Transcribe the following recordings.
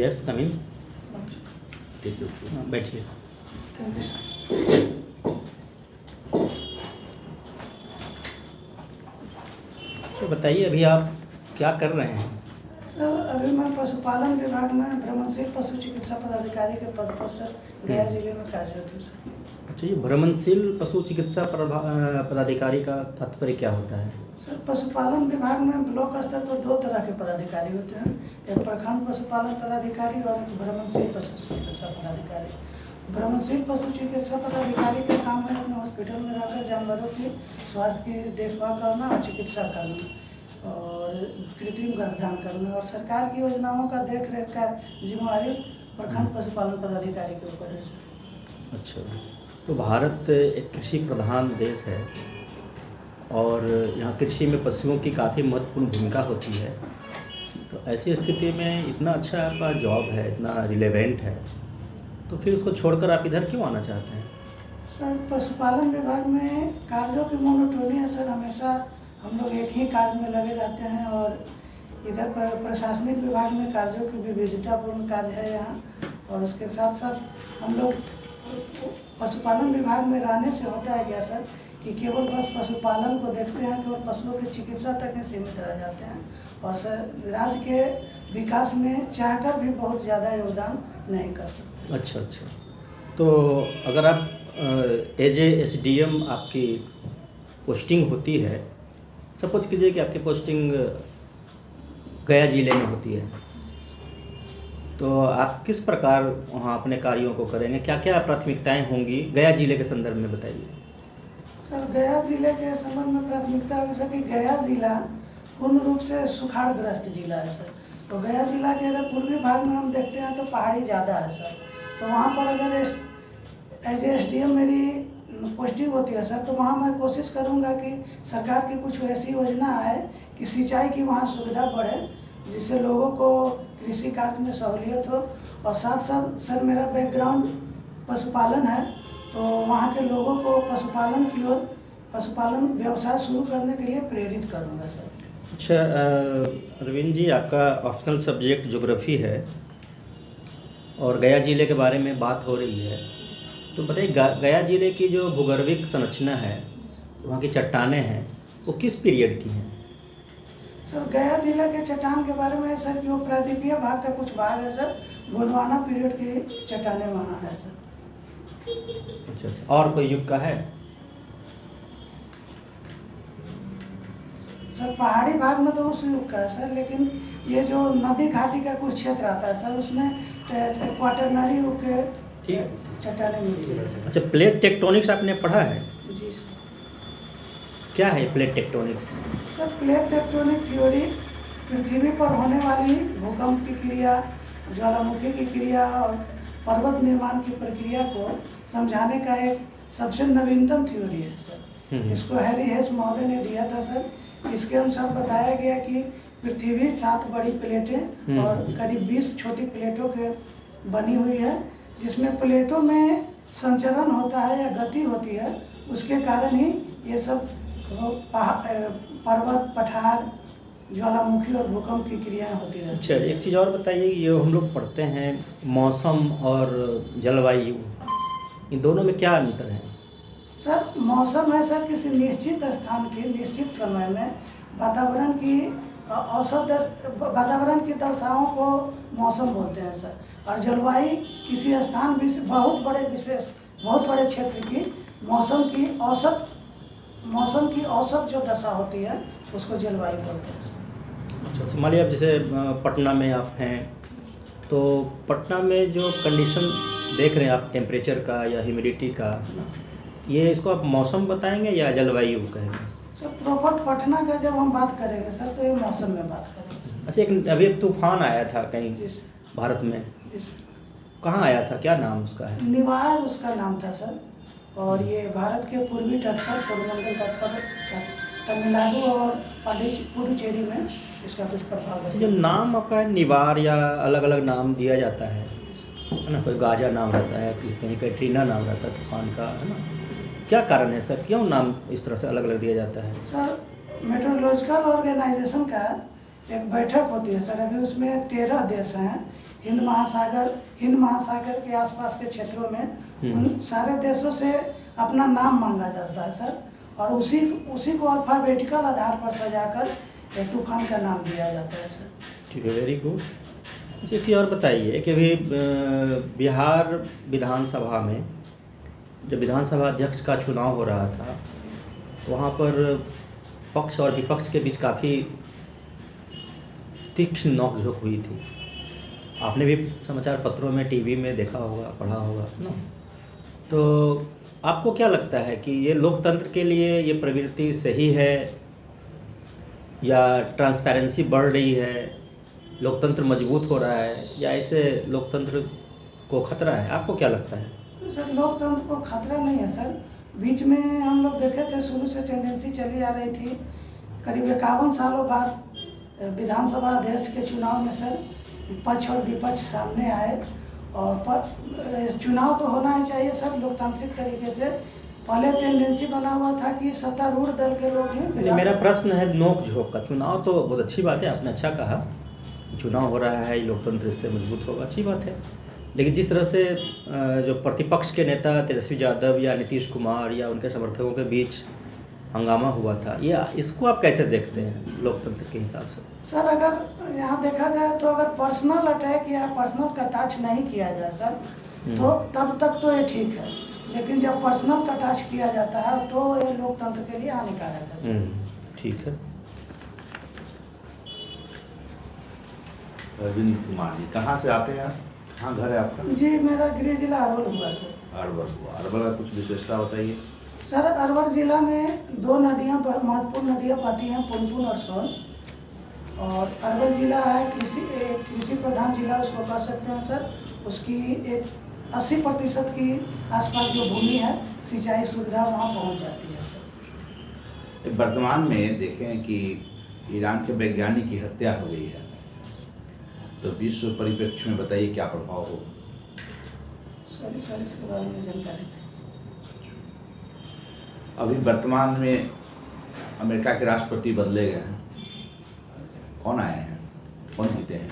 Yes coming. ठीक है, बैठिए। तो बताइए अभी आप क्या कर रहे हैं? सर अभी मैं पशुपालन विभाग में भ्रमणशील पशु चिकित्सा पदाधिकारी के पद पर सर गया जिले में कार्यरत हूँ सर। अच्छा, ये भ्रमणशील पशु चिकित्सा पदाधिकारी का तात्पर्य क्या होता है? सर पशुपालन विभाग में ब्लॉक स्तर पर 2 तरह के पदाधिकारी होते हैं, एक प्रखंड पशुपालन पदाधिकारी और एक भ्रमणशील पशु चिकित्सा पदाधिकारी। भ्रमणशील पशु चिकित्सा पदाधिकारी का काम है अपने हॉस्पिटल में रहकर जानवरों की स्वास्थ्य की देखभाल करना और चिकित्सा करना और कृत्रिम गर्भधान करना, और सरकार की योजनाओं का देख रेख का जिम्मेवारी प्रखंड पशुपालन पदाधिकारी के ऊपर है सर। अच्छा, तो भारत एक कृषि प्रधान देश है और यहाँ कृषि में पशुओं की काफ़ी महत्वपूर्ण भूमिका होती है, तो ऐसी स्थिति में इतना अच्छा आपका जॉब है, इतना रिलेवेंट है, तो फिर उसको छोड़कर आप इधर क्यों आना चाहते हैं? सर पशुपालन विभाग में कार्यों की मोनोटोनी है सर, हमेशा हम लोग एक ही कार्य में लगे रहते हैं और इधर प्रशासनिक विभाग में कार्यों की विविधतापूर्ण कार्य है यहाँ, और उसके साथ साथ हम लोग पशुपालन विभाग में रहने से होता है क्या सर कि केवल बस पशुपालन को देखते हैं, केवल पशुओं की चिकित्सा तक ही सीमित रह जाते हैं और सर राज्य के विकास में चाहकर भी बहुत ज़्यादा योगदान नहीं कर सकते। अच्छा, तो अगर आप एज ए SDM आपकी पोस्टिंग होती है, सपोज कीजिए कि आपकी पोस्टिंग गया ज़िले में होती है, तो आप किस प्रकार वहाँ अपने कार्यों को करेंगे? क्या क्या प्राथमिकताएं होंगी गया ज़िले के संदर्भ में बताइए। सर गया जिले के संबंध में प्राथमिकता है सर कि गया जिला पूर्ण रूप से सुखाड़ग्रस्त जिला है सर। तो गया जिला के अगर पूर्वी भाग में हम देखते हैं तो पहाड़ी ज़्यादा है सर, तो वहाँ पर अगर एज ए SDM मेरी पोस्टिंग होती है सर, तो वहाँ मैं कोशिश करूँगा कि सरकार की कुछ ऐसी योजना आए कि सिंचाई की वहाँ सुविधा बढ़े, जिससे लोगों को कृषि कार्य में सहूलियत हो, और साथ साथ सर मेरा बैकग्राउंड पशुपालन है, तो वहाँ के लोगों को पशुपालन की ओर पशुपालन व्यवसाय शुरू करने के लिए प्रेरित करूँगा सर। अच्छा अरविंद जी, आपका ऑप्शनल सब्जेक्ट ज्योग्राफी है और गया ज़िले के बारे में बात हो रही है, तो बताइए गया ज़िले की जो भूगर्भिक संरचना है, वहाँ की चट्टानें हैं, वो किस पीरियड की हैं? सर गया जिला के चट्टान के बारे में सर जो प्रायद्वीपीय भाग का कुछ भाग है सर, गोंडवाना पीरियड की चट्टानें वहाँ है सर। अच्छा, और कोई युग का है? सर पहाड़ी भाग में तो उस युग का है सर, लेकिन ये जो नदी घाटी का कुछ क्षेत्र आता है सर, उसमें क्वाटरनरी युग के चट्टानें मिलती है। अच्छा, प्लेट टेक्टोनिक्स आपने पढ़ा है? जी सर। क्या है plate tectonics? Sir plate tectonic theory पृथ्वी पर होने वाली भूकंप की क्रिया, ज्वालामुखी की क्रिया और पर्वत निर्माण की प्रक्रिया को समझाने का एक सबसे नवीनतम थ्योरी है सर। इसको हैरी हेस महोदय ने दिया था सर। इसके अनुसार बताया गया कि पृथ्वी 7 बड़ी प्लेटें और करीब 20 छोटी प्लेटों के बनी हुई है, जिसमें प्लेटों में संचरण होता है या गति होती है, उसके कारण ही ये सब पर्वत, पठार, ज्वालामुखी और भूकंप की क्रियाएं होती रहती हैं। अच्छा, एक चीज़ और बताइए, ये हम लोग पढ़ते हैं मौसम और जलवायु, इन दोनों में क्या अंतर है? सर मौसम है सर किसी निश्चित स्थान के निश्चित समय में वातावरण की दशाओं को मौसम बोलते हैं सर, और जलवायु किसी स्थान बहुत बड़े क्षेत्र की मौसम की औसत जो दशा होती है उसको जलवायु बोलते हैं सर। अच्छा, मान लीजिए आप जैसे पटना में आप हैं, तो पटना में जो कंडीशन देख रहे हैं आप टेम्परेचर का या ह्यूमिडिटी का, ये इसको आप मौसम बताएंगे या जलवायु कहेंगे? सर प्रॉपर पटना का जब हम बात करेंगे सर, तो ये मौसम में बात करेंगे। अच्छा, अभी एक तूफान आया था कहीं भारत में, कहाँ आया था, क्या नाम उसका है? निवार उसका नाम था सर, और ये भारत के पूर्वी तट पर कोरोमंडल तट पर तमिलनाडु और पुडुचेरी में इसका कुछ प्रभाव है। जो नाम आपका निवार या अलग अलग नाम दिया जाता है ना, कोई गाजा नाम रहता है, कहीं कैटरीना नाम रहता है तूफान का, है ना, क्या कारण है सर, क्यों नाम इस तरह से अलग अलग दिया जाता है? सर मेट्रोलॉजिकल ऑर्गेनाइजेशन का एक बैठक होती है सर, अभी उसमें 13 देश हैं, हिंद महासागर के आसपास के क्षेत्रों में उन सारे देशों से अपना नाम मांगा जाता है सर, और उसी को अल्फ़ाबेटिकल आधार पर सजाकर ये तूफान का नाम दिया जाता है सर। ठीक है, वेरी गुड। जी थी, और बताइए कि अभी बिहार विधानसभा में जब विधानसभा अध्यक्ष का चुनाव हो रहा था, वहाँ पर पक्ष और विपक्ष के बीच काफ़ी तीक्ष्ण नोकझोंक हुई थी। आपने भी समाचार पत्रों में, टीवी में देखा होगा, पढ़ा होगा ना। तो आपको क्या लगता है कि ये लोकतंत्र के लिए ये प्रवृत्ति सही है, या ट्रांसपेरेंसी बढ़ रही है, लोकतंत्र मजबूत हो रहा है, या ऐसे लोकतंत्र को खतरा है? आपको क्या लगता है? सर लोकतंत्र को खतरा नहीं है सर। बीच में हम लोग देखे थे, शुरू से टेंडेंसी चली आ रही थी, करीब 51 सालों बाद विधानसभा अध्यक्ष के चुनाव में सर पक्ष और विपक्ष सामने आए, और चुनाव तो होना ही चाहिए सर लोकतांत्रिक तरीके से। पहले टेंडेंसी बना हुआ था कि सत्तारूढ़ दल के लोग ही। मेरा प्रश्न है नोक झोंक का। चुनाव तो बहुत अच्छी बात है, आपने अच्छा कहा, चुनाव हो रहा है, लोकतंत्र इससे मजबूत होगा, अच्छी बात है। लेकिन जिस तरह से जो प्रतिपक्ष के नेता तेजस्वी यादव या नीतीश कुमार या उनके समर्थकों के बीच हंगामा हुआ था, या इसको आप कैसे देखते हैं लोकतंत्र के हिसाब से? सर अगर यहाँ देखा जाए तो अगर पर्सनल अटैक या पर्सनल कटाक्ष नहीं किया जाए सर, तो तब तक तो ये ठीक है। लेकिन जब पर्सनल कटाक्ष किया जाता है तो ये लोकतंत्र के लिए हानिकारक है सर। ठीक है। अरविंद कुमार जी कहाँ से आते हैं आप? कहाँ घर है आपका? जी मेरा गृह जिला अरवल हुआ सर। अरवल हुआ। अरवल का कुछ विशेषता बताइए। सर अरवल जिला में 2 नदियाँ महत्वपूर्ण नदियाँ बहती हैं, पुनपुन और सोन। और अरवल जिला है कृषि प्रधान जिला उसको कह सकते हैं सर। उसकी एक 80% की आसपास जो भूमि है सिंचाई सुविधा वहाँ पहुँच जाती है सर। वर्तमान में देखें कि ईरान के वैज्ञानिक की हत्या हो गई है, तो विश्व परिप्रेक्ष्य में बताइए क्या प्रभाव हो? सर इसके बारे में जानकारी नहीं। अभी वर्तमान में अमेरिका के राष्ट्रपति बदले गए हैं, कौन आए हैं, कौन जीते हैं?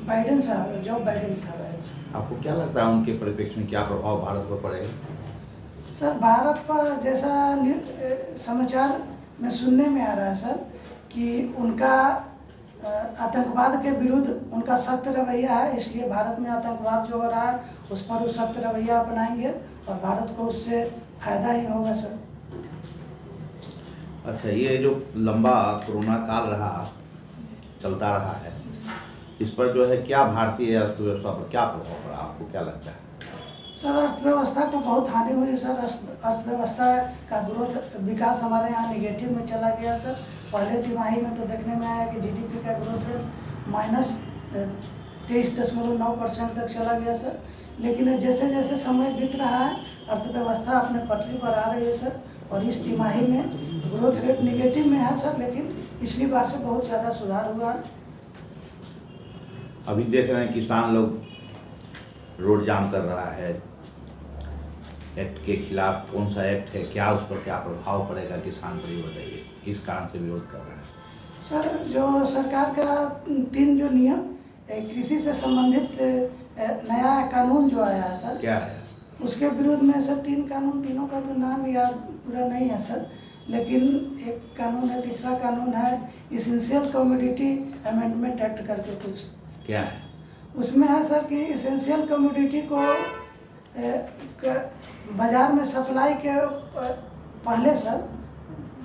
बाइडेन साहब, जो बाइडेन साहब आए सर। आपको क्या लगता है उनके परिप्रेक्ष्य में क्या प्रभाव भारत पर पड़ेगा? सर भारत पर जैसा समाचार में सुनने में आ रहा है सर कि उनका आतंकवाद के विरुद्ध उनका सख्त रवैया है, इसलिए भारत में आतंकवाद जो हो रहा है उस पर वो सख्त रवैया अपनाएंगे और भारत को उससे फायदा ही होगा सर। अच्छा, ये जो लंबा कोरोना काल रहा, चलता रहा है, इस पर जो है क्या भारतीय अर्थव्यवस्था पर क्या प्रभाव पड़ा, आपको क्या लगता है? सर अर्थव्यवस्था को बहुत हानि हुई सर। अर्थव्यवस्था का ग्रोथ, विकास हमारे यहाँ निगेटिव में चला गया सर। पहले तिमाही में तो देखने में आया कि जीडीपी का ग्रोथ रेट -23.9% तक चला गया सर। लेकिन जैसे जैसे समय बीत रहा है अर्थव्यवस्था अपने पटरी पर आ रही है सर, और इस तिमाही में ग्रोथ रेट निगेटिव में है सर, लेकिन पिछली बार से बहुत ज़्यादा सुधार हुआ है। अभी देख रहे हैं किसान लोग रोड जाम कर रहा है, एक्ट के खिलाफ कौन सा एक्ट है, क्या उस पर क्या प्रभाव पड़ेगा किसान पर, ये बताइए, किस कारण से विरोध कर रहे हैं? सर जो सरकार का 3 जो नियम कृषि से संबंधित नया कानून जो आया है सर, क्या है उसके विरोध में सर 3 कानून, तीनों का तो नाम याद पूरा नहीं है सर, लेकिन एक कानून है, तीसरा कानून है इसेंशियल कमोडिटी अमेंडमेंट एक्ट करके कुछ। क्या है उसमें है सर कि इसेंशियल कमोडिटी को बाजार में सप्लाई के पहले सर,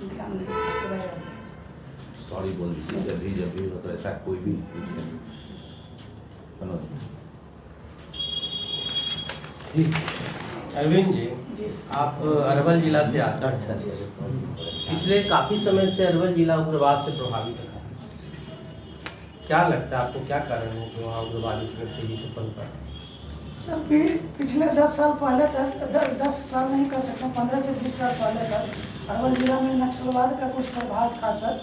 ध्यान नहीं पूरा याद नहीं सर। सॉरी बोल दीजिए, जब भी हो तो ऐसा कोई भी अरविंद जी, आप अरवल जिला से आते हैं। अच्छा, पिछले काफ़ी समय से अरवल जिला उग्रवाद से प्रभावित रहा। क्या लगता है आपको, क्या कारण है कि वहाँ उग्रवाद इतनी तेजी से पनपा है? सर पिछले 10 साल पहले तक, 10 साल नहीं कर सकते, 15 से 20 साल पहले तक अरवल जिला में नक्सलवाद का कुछ प्रभाव था सर।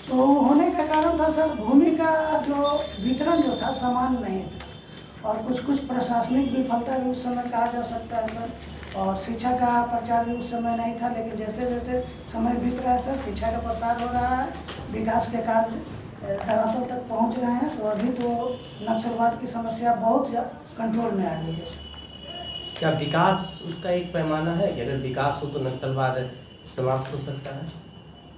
तो होने का कारण था सर भूमि का जो वितरण जो था समान नहीं था, और कुछ प्रशासनिक विफलता भी उस समय कहा जा सकता है सर, और शिक्षा का प्रचार भी उस समय नहीं था। लेकिन जैसे जैसे समय बीत रहा है सर, शिक्षा का प्रसार हो रहा है, विकास के कार्य धरातल तक पहुंच रहे हैं। तो अभी तो नक्सलवाद की समस्या बहुत कंट्रोल में आ गई है। क्या विकास उसका एक पैमाना है कि अगर विकास हो तो नक्सलवाद समाप्त हो सकता है?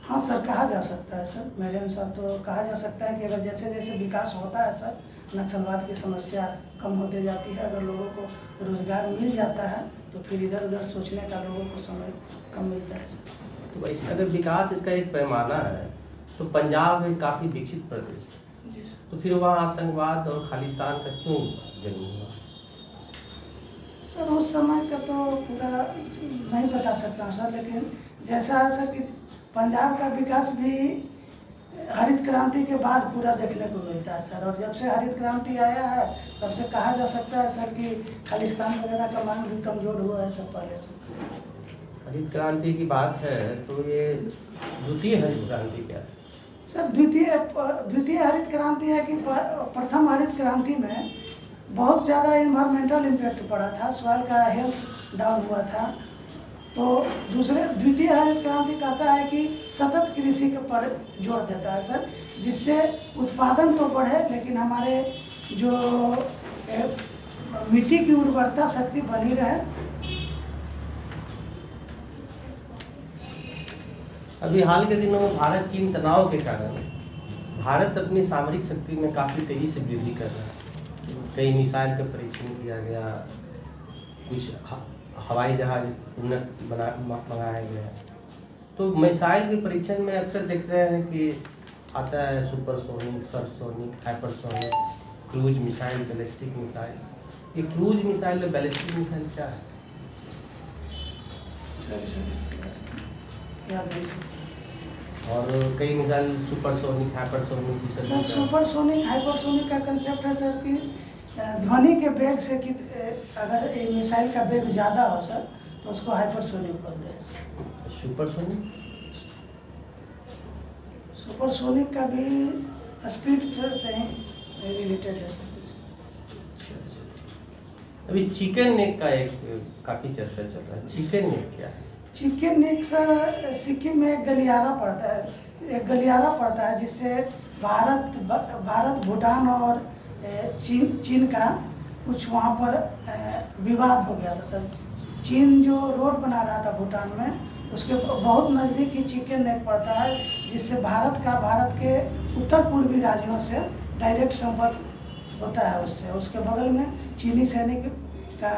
हाँ सर, कहा जा सकता है सर, मेरे अनुसार तो कहा जा सकता है कि अगर जैसे जैसे विकास होता है सर, नक्सलवाद की समस्या कम होते जाती है। अगर लोगों को रोजगार मिल जाता है तो फिर इधर उधर सोचने का लोगों को समय कम मिलता है सर। तो वैसे अगर विकास इसका एक पैमाना है तो पंजाब एक काफ़ी विकसित प्रदेश है, जी सर। तो फिर वहाँ आतंकवाद और खालिस्तान का क्यों जन्म हुआ? सर उस समय का तो पूरा नहीं बता सकता सर, लेकिन जैसा है सर कि पंजाब का विकास भी हरित क्रांति के बाद पूरा देखने को मिलता है सर। और जब से हरित क्रांति आया है तब से कहा जा सकता है सर कि खालिस्तान वगैरह का मांग भी कमजोर हुआ है सर पहले से। हरित क्रांति की बात है तो ये द्वितीय हरित क्रांति क्या है? सर द्वितीय हरित क्रांति है कि प्रथम हरित क्रांति में बहुत ज़्यादा इन्वायरमेंटल इम्पैक्ट पड़ा था, सॉइल का हेल्थ डाउन हुआ था। तो द्वितीय हरित क्रांति कहता है कि सतत कृषि के पर जोर देता है सर, जिससे उत्पादन तो बढ़े लेकिन हमारे जो मिट्टी की उर्वरता शक्ति बनी रहे। अभी हाल के दिनों में भारत चीन तनाव के कारण भारत अपनी सामरिक शक्ति में काफ़ी तेज़ी से वृद्धि कर रहा है। कई मिसाइल का परीक्षण किया गया, कुछ हवाई जहाज उन्नत मंगाया गया। तो मिसाइल के परीक्षण में अक्सर देख रहे हैं कि आता है supersonic, subsonic, hypersonic, cruise missile, ballistic missile. ये क्रूज मिसाइल और बैलिस्टिक मिसाइल क्या है? और कई मिसाइल सुपरसोनिक, हाइपरसोनिक की सर सुपरसोनिक हाइपरसोनिक का कंसेप्ट है सर कि ध्वनि के वेग से कि अगर ये मिसाइल का वेग ज़्यादा हो सर तो उसको हाइपरसोनिक बोलते हैं सर। सुपरसोनिक सुपरसोनिक का भी स्पीड से ही रिलेटेड है सर। अभी चिकन नेक का एक काफ़ी चर्चा चल रहा है। चिकन नेक क्या है? चिकन नेक सर सिक्किम में एक गलियारा पड़ता है जिससे भारत भूटान और चीन का कुछ वहाँ पर विवाद हो गया था सर। चीन जो रोड बना रहा था भूटान में उसके बहुत नज़दीक ही चिकन नेक पड़ता है, जिससे भारत के उत्तर पूर्वी राज्यों से डायरेक्ट संपर्क होता है उससे। उसके बगल में चीनी सैनिक का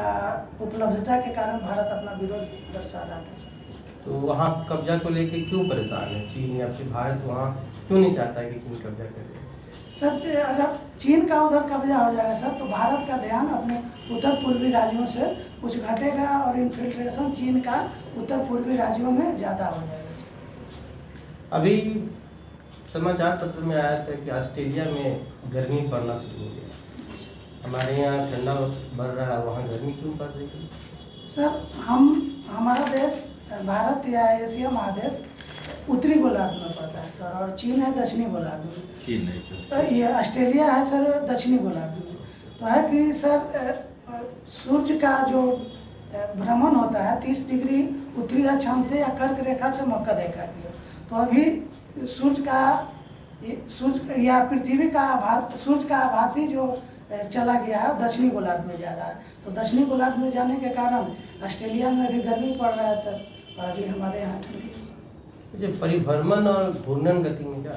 उपलब्धता के कारण भारत अपना विरोध दर्शा रहा था सर। तो वहाँ कब्जा को लेकर क्यों परेशान है चीन, या फिर भारत वहाँ क्यों नहीं चाहता कि चीन कब्जा करे? सर अगर चीन का उधर कब्जा हो जाएगा सर तो भारत का ध्यान अपने उत्तर पूर्वी राज्यों से कुछ घटेगा और इन्फिल्ट्रेशन चीन का उत्तर पूर्वी राज्यों में ज़्यादा हो जाएगा सर। अभी समाचार पत्र में आया था कि ऑस्ट्रेलिया में गर्मी पड़ना शुरू हो गई। हमारे यहाँ ठंडा बढ़ रहा है, वहाँ गर्मी क्यों पड़ रही है? सर हमारा देश भारत या एशिया महादेश उत्तरी गोलार्ध में पड़ता है सर, और चीन है दक्षिणी गोलार्ध में। चीन नहीं तो ये ऑस्ट्रेलिया है सर दक्षिणी गोलार्ध में। तो है कि सर सूर्य का जो भ्रमण होता है 30 डिग्री उत्तरी अक्षांश से या कर्क रेखा से मकर रेखा की। तो अभी सूर्य या पृथ्वी का सूर्य का आभासी जो चला गया है दक्षिणी गोलार्ध में जा रहा है। तो दक्षिणी गोलार्ध में जाने के कारण ऑस्ट्रेलिया में भी गर्मी पड़ रहा है सर, और अभी हमारे यहाँ ठंडी है। जो परिभ्रमण और घूर्णन गति में क्या?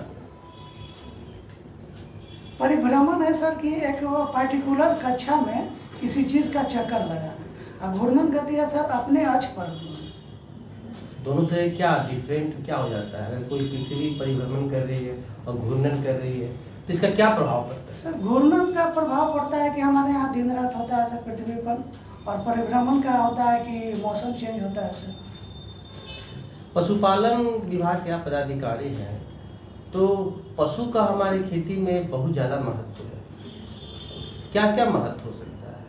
परिभ्रमण है सर कि एक पार्टिकुलर कक्षा में किसी चीज़ का चक्कर लगाना, और घूर्णन गति है सर अपने अक्ष पर। दोनों से क्या डिफरेंट क्या हो जाता है? अगर कोई पृथ्वी परिभ्रमण कर रही है और घूर्णन कर रही है तो इसका क्या प्रभाव पड़ता है? सर घूर्णन का प्रभाव पड़ता है कि हमारे यहाँ दिन रात होता है सर पृथ्वी पर, और परिभ्रमण का होता है कि मौसम चेंज होता है सर। पशुपालन विभाग के आप पदाधिकारी हैं, तो पशु का हमारी खेती में बहुत ज़्यादा महत्व है। क्या क्या महत्व हो सकता है,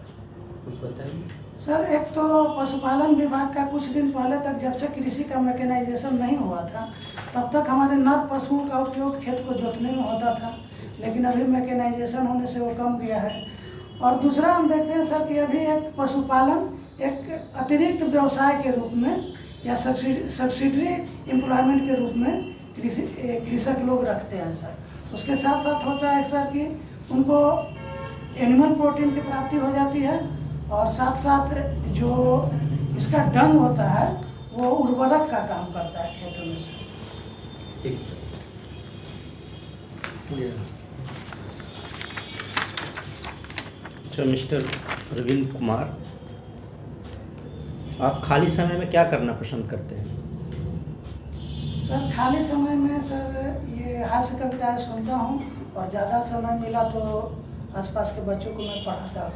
कुछ बताइए। सर एक तो पशुपालन विभाग का कुछ दिन पहले तक जब से कृषि का मैकेनाइजेशन नहीं हुआ था तब तक हमारे नर पशुओं का उपयोग खेत को जोतने में होता था, लेकिन अभी मैकेनाइजेशन होने से वो कम गया है। और दूसरा हम देखते हैं सर कि अभी एक पशुपालन एक अतिरिक्त व्यवसाय के रूप में या सब्सिडरी एम्प्लॉयमेंट के रूप में कृषक लोग रखते हैं सर। उसके साथ साथ होता है सर कि उनको एनिमल प्रोटीन की प्राप्ति हो जाती है, और साथ साथ जो इसका डंग होता है वो उर्वरक का काम करता है खेतों में से। ठीक। अच्छा मिस्टर अरविंद कुमार, आप खाली समय में क्या करना पसंद करते हैं? सर खाली समय में सर ये हास्य कविताएं सुनता हूँ, और ज़्यादा समय मिला तो आसपास के बच्चों को मैं पढ़ाता हूँ।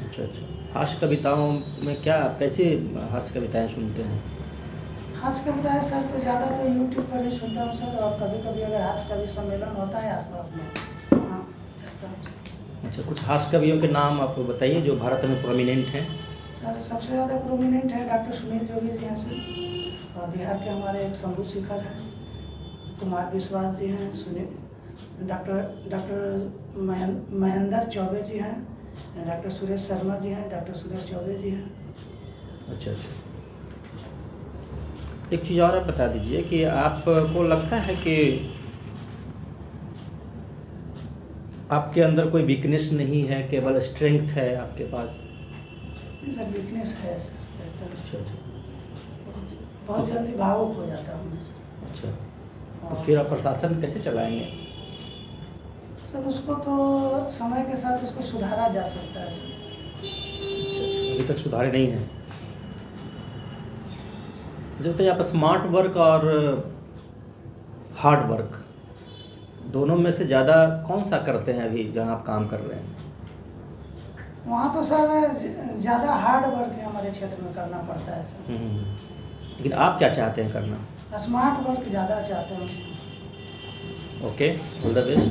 अच्छा अच्छा, हास्य कविताओं में क्या, कैसे हास्य कविताएं सुनते हैं? हास्य कविताएं सर तो ज़्यादा तो यूट्यूब पर ही सुनता हूँ सर, और कभी कभी अगर हास्य कवि सम्मेलन होता है आसपास में, हाँ जाता हूँ सर। अच्छा, कुछ हास्य कवियों के नाम आप बताइए जो भारत में प्रोमिनेंट हैं। सर सबसे ज़्यादा प्रोमिनेंट है डॉक्टर सुनील जोगी जी हैं सर, और बिहार के हमारे एक शंभू शेखर हैं, कुमार विश्वास जी हैं, सुनील डॉक्टर महेंद्र चौबे जी हैं, डॉक्टर सुरेश शर्मा जी हैं, डॉक्टर सुरेश चौबे जी हैं। अच्छा अच्छा, एक चीज़ और आप बता दीजिए कि आपको लगता है कि आपके अंदर कोई वीकनेस नहीं है, केवल स्ट्रेंथ है आपके पास? ये सर वीकनेस है सर, अच्छा अच्छा बहुत जल्दी भावुक हो जाता हूँ मैं सर। अच्छा, तो फिर आप प्रशासन कैसे चलाएंगे? सर उसको तो समय के साथ उसको सुधारा जा सकता है सर। अच्छा अच्छा, अभी तक सुधारे नहीं हैं। मुझे बताइए, आप स्मार्ट वर्क और हार्ड वर्क दोनों में से ज़्यादा कौन सा करते हैं अभी जहाँ आप काम कर रहे हैं? वहाँ तो सर ज़्यादा हार्ड वर्क है हमारे क्षेत्र में करना पड़ता है सर। लेकिन आप क्या चाहते हैं करना? स्मार्ट वर्क ज़्यादा चाहते हैं sir. Okay, all the best,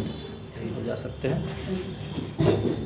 हो जा सकते हैं। Thank you sir.